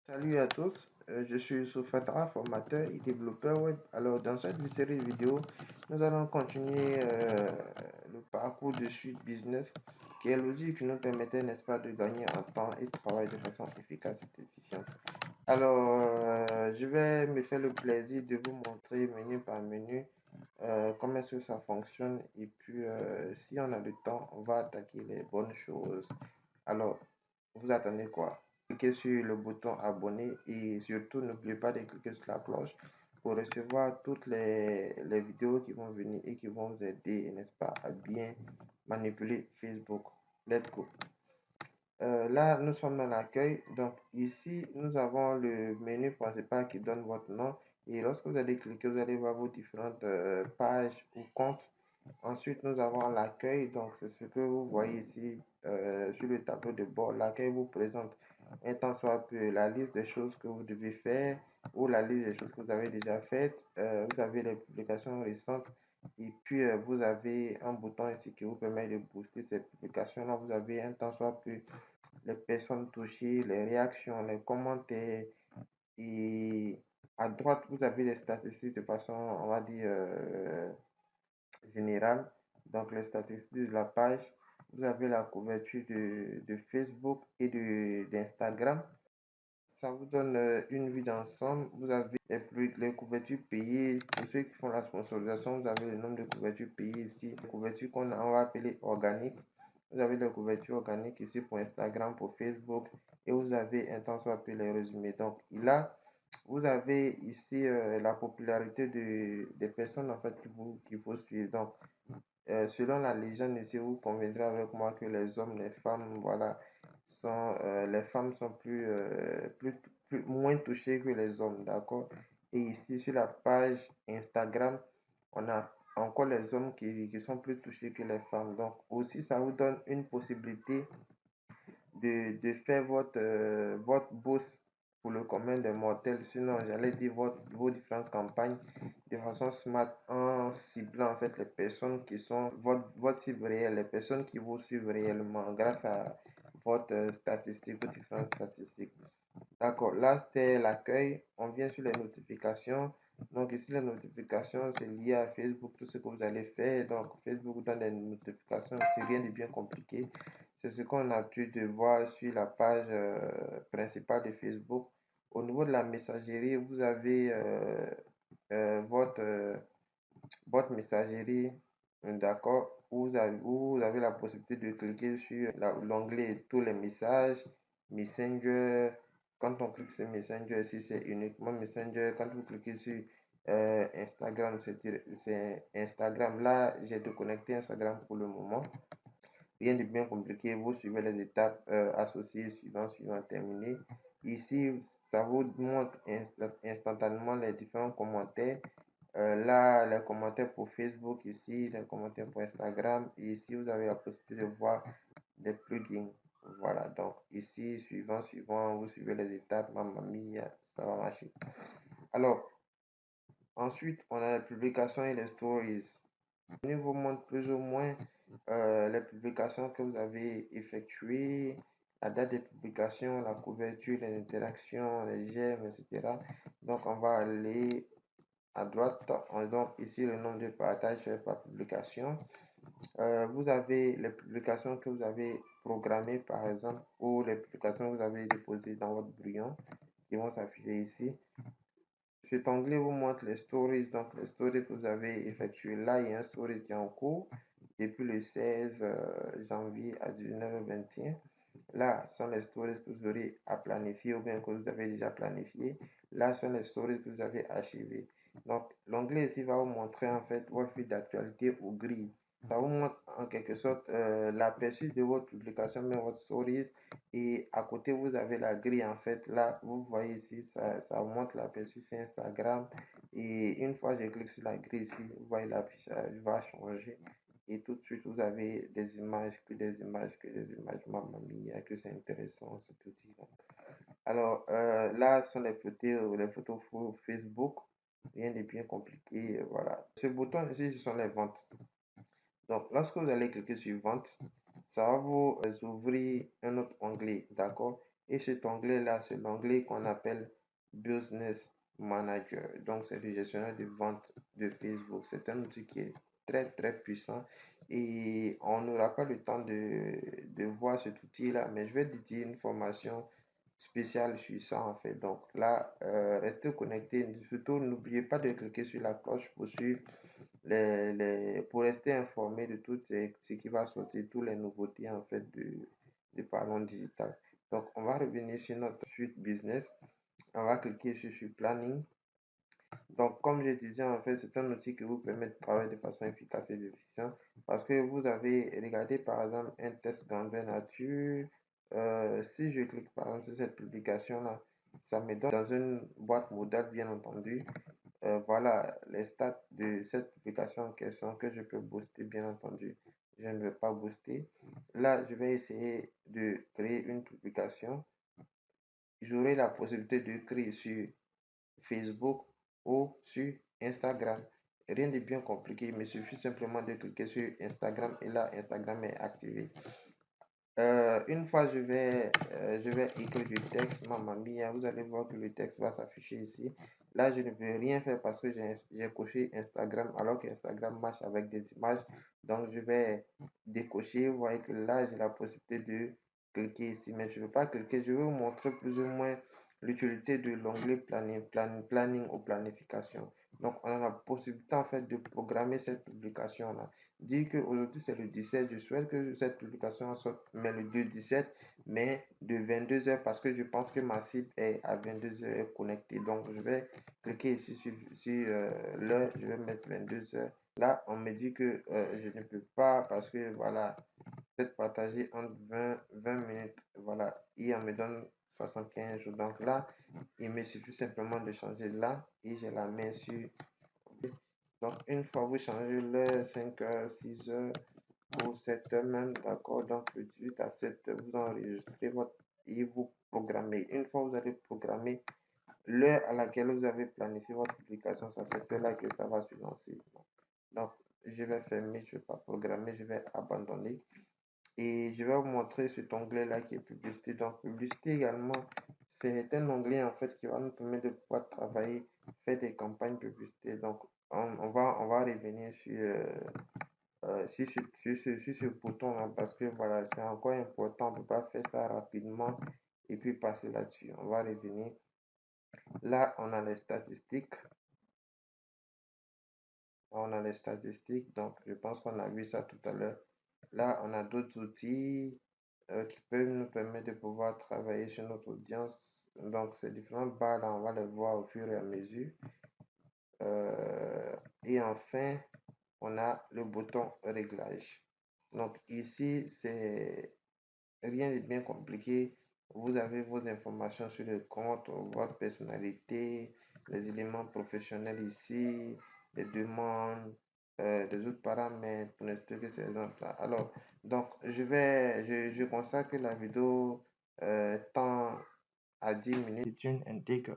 Salut à tous, je suis Soufatra, formateur et développeur web. Alors, dans cette série vidéo, nous allons continuer le parcours de Suite Business, qui est l'outil qui nous permettait, n'est-ce pas, de gagner en temps et travail de façon efficace et efficiente. Alors, je vais me faire le plaisir de vous montrer menu par menu comment est-ce que ça fonctionne. Et puis, si on a le temps, on va attaquer les bonnes choses. Alors, vous attendez quoi? Cliquez sur le bouton abonner et surtout n'oubliez pas de cliquer sur la cloche pour recevoir toutes les vidéos qui vont venir et qui vont vous aider, n'est-ce pas, à bien manipuler Facebook. Let's go. Là, nous sommes dans l'accueil. Donc, ici, nous avons le menu principal qui donne votre nom. Et lorsque vous allez cliquer, vous allez voir vos différentes pages ou comptes. Ensuite, nous avons l'accueil. Donc, c'est ce que vous voyez ici sur le tableau de bord. L'accueil vous présente un tant soit peu la liste des choses que vous devez faire ou la liste des choses que vous avez déjà faites. Vous avez les publications récentes. Et puis, vous avez un bouton ici qui vous permet de booster ces publications-là. Vous avez un tant soit peu les personnes touchées, les réactions, les commentaires. Et à droite, vous avez les statistiques de façon, on va dire, générale. Donc, les statistiques de la page. Vous avez la couverture de Facebook et d'Instagram. Ça vous donne une vue d'ensemble. Vous avez les couvertures payées. Pour ceux qui font la sponsorisation, vous avez le nombre de couvertures payées ici. Les couvertures qu'on va appeler organiques. Vous avez les couvertures organiques ici pour Instagram, pour Facebook. Et vous avez un temps soit peu les résumés. Donc là, vous avez ici la popularité des personnes en fait qu'il faut suivre. Donc, selon la légende ici, vous conviendrez avec moi que les hommes, les femmes, voilà, les femmes sont moins touchées que les hommes, d'accord? Et ici, sur la page Instagram, on a encore les hommes qui sont plus touchés que les femmes. Donc, aussi, ça vous donne une possibilité de faire votre bourse pour le commun des mortels. Sinon, j'allais dire vos différentes campagnes de façon smart en ciblant en fait les personnes qui sont votre cible réelle, les personnes qui vous suivent réellement grâce à votre statistique, vos différentes statistiques. D'accord, là c'était l'accueil. On vient sur les notifications. Donc ici les notifications c'est lié à Facebook, tout ce que vous allez faire. Donc Facebook vous donne des notifications, c'est rien de bien compliqué. C'est ce qu'on a l'habitude de voir sur la page principale de Facebook. Au niveau de la messagerie, vous avez votre messagerie, d'accord, vous avez la possibilité de cliquer sur l'onglet tous les messages, Messenger. Quand on clique sur Messenger, ici c'est uniquement Messenger. Quand vous cliquez sur Instagram, c'est Instagram. Là, j'ai déconnecté Instagram pour le moment. Rien de bien compliqué, vous suivez les étapes associées, suivant, terminé. Ici, ça vous montre instantanément les différents commentaires. Là, les commentaires pour Facebook, ici, les commentaires pour Instagram. Et ici, vous avez la possibilité de voir des plugins. Voilà, donc ici, suivant, vous suivez les étapes, mamma mia, ça va marcher. Alors, ensuite, on a les publications et les stories. Je vous montre plus ou moins les publications que vous avez effectuées, la date de publication, la couverture, les interactions, les j'aime, etc. Donc, on va aller à droite. Donc, ici, le nombre de partages fait par publication. Vous avez les publications que vous avez programmées, par exemple, ou les publications que vous avez déposées dans votre brouillon qui vont s'afficher ici. Cet onglet vous montre les stories, donc les stories que vous avez effectuées. Là, il y a un story qui est en cours depuis le 16 janvier à 19h21. Là, sont les stories que vous aurez à planifier ou bien que vous avez déjà planifié. Là, sont les stories que vous avez archivées. Donc, l'onglet ici va vous montrer en fait votre fil d'actualité ou grille. Ça vous montre en quelque sorte l'aperçu de votre publication, mais votre stories. Et à côté, vous avez la grille en fait. Là, vous voyez ici, ça vous montre l'aperçu sur Instagram. Et une fois que je clique sur la grille ici, vous voyez l'affichage va changer. Et tout de suite, vous avez des images, que des images, que des images. Mamma mia, que c'est intéressant ce petit là. Alors, là sont les photos Facebook. Rien de bien compliqué, voilà. Ce bouton ici, ce sont les ventes. Donc, lorsque vous allez cliquer sur vente, ça va vous ouvrir un autre onglet, d'accord? Et cet onglet-là, c'est l'onglet qu'on appelle Business Manager. Donc, c'est le gestionnaire de vente de Facebook. C'est un outil qui est très, très puissant et on n'aura pas le temps de voir cet outil-là, mais je vais dédier une formation spéciale sur ça en fait. Donc là, restez connectés. Surtout, n'oubliez pas de cliquer sur la cloche pour suivre pour rester informé de tout ce qui va sortir, toutes les nouveautés en fait de Parlons Digital. Donc, on va revenir sur notre suite business. On va cliquer sur Planning. Donc, comme je disais, en fait, c'est un outil qui vous permet de travailler de façon efficace et efficiente parce que vous avez regardé, par exemple, un test grandeur nature. Si je clique, par exemple, sur cette publication-là, ça me donne dans une boîte modèle, bien entendu. Voilà les stats de cette publication en question que je peux booster, bien entendu. Je ne vais pas booster. Là, je vais essayer de créer une publication. J'aurai la possibilité de créer sur Facebook ou sur Instagram. Rien de bien compliqué, il me suffit simplement de cliquer sur Instagram et là, Instagram est activé. Une fois, je vais écrire du texte, Mamma Mia, vous allez voir que le texte va s'afficher ici. Là, je ne peux rien faire parce que j'ai coché Instagram alors que Instagram marche avec des images. Donc, je vais décocher. Vous voyez que là, j'ai la possibilité de cliquer ici, mais je ne veux pas cliquer. Je vais vous montrer plus ou moins l'utilité de l'onglet planning ou planification. Donc, on a la possibilité en fait de programmer cette publication-là. Dire qu'aujourd'hui c'est le 17, je souhaite que cette publication sorte mais le 2-17, mais de 22h parce que je pense que ma cible est à 22h connectée. Donc, je vais cliquer ici sur l'heure, je vais mettre 22h. Là, on me dit que je ne peux pas parce que voilà, peut-être partager entre 20 minutes. Voilà, et on me donne 75 jours. Donc là, il me suffit simplement de changer là et j'ai la main sur. Donc, une fois vous changez l'heure 5h, 6h ou 7h même, d'accord. Donc, le 18 à 7h, vous enregistrez votre et vous programmez. Une fois vous allez programmer l'heure à laquelle vous avez planifié votre publication, c'est à cette heure-là que ça va se lancer. Donc, je vais fermer, je ne vais pas programmer, je vais abandonner. Et je vais vous montrer cet onglet-là qui est publicité. Donc, publicité également, c'est un onglet en fait qui va nous permettre de pouvoir travailler, faire des campagnes publicité. Donc, on va revenir sur ce bouton-là parce que voilà, c'est encore important. On ne peut pas faire ça rapidement et puis passer là-dessus. On va revenir. Là, on a les statistiques. On a les statistiques. Donc, je pense qu'on a vu ça tout à l'heure. Là, on a d'autres outils qui peuvent nous permettre de pouvoir travailler sur notre audience. Donc, ces différentes barres, là, on va les voir au fur et à mesure. Et enfin, on a le bouton réglage. Donc, ici, c'est rien de bien compliqué. Vous avez vos informations sur le compte, votre personnalité, les éléments professionnels ici, les demandes, des autres paramètres pour n'expliquer que ces exemples-là. Alors, donc, je constate que la vidéo tend à 10 minutes. C'est une intègre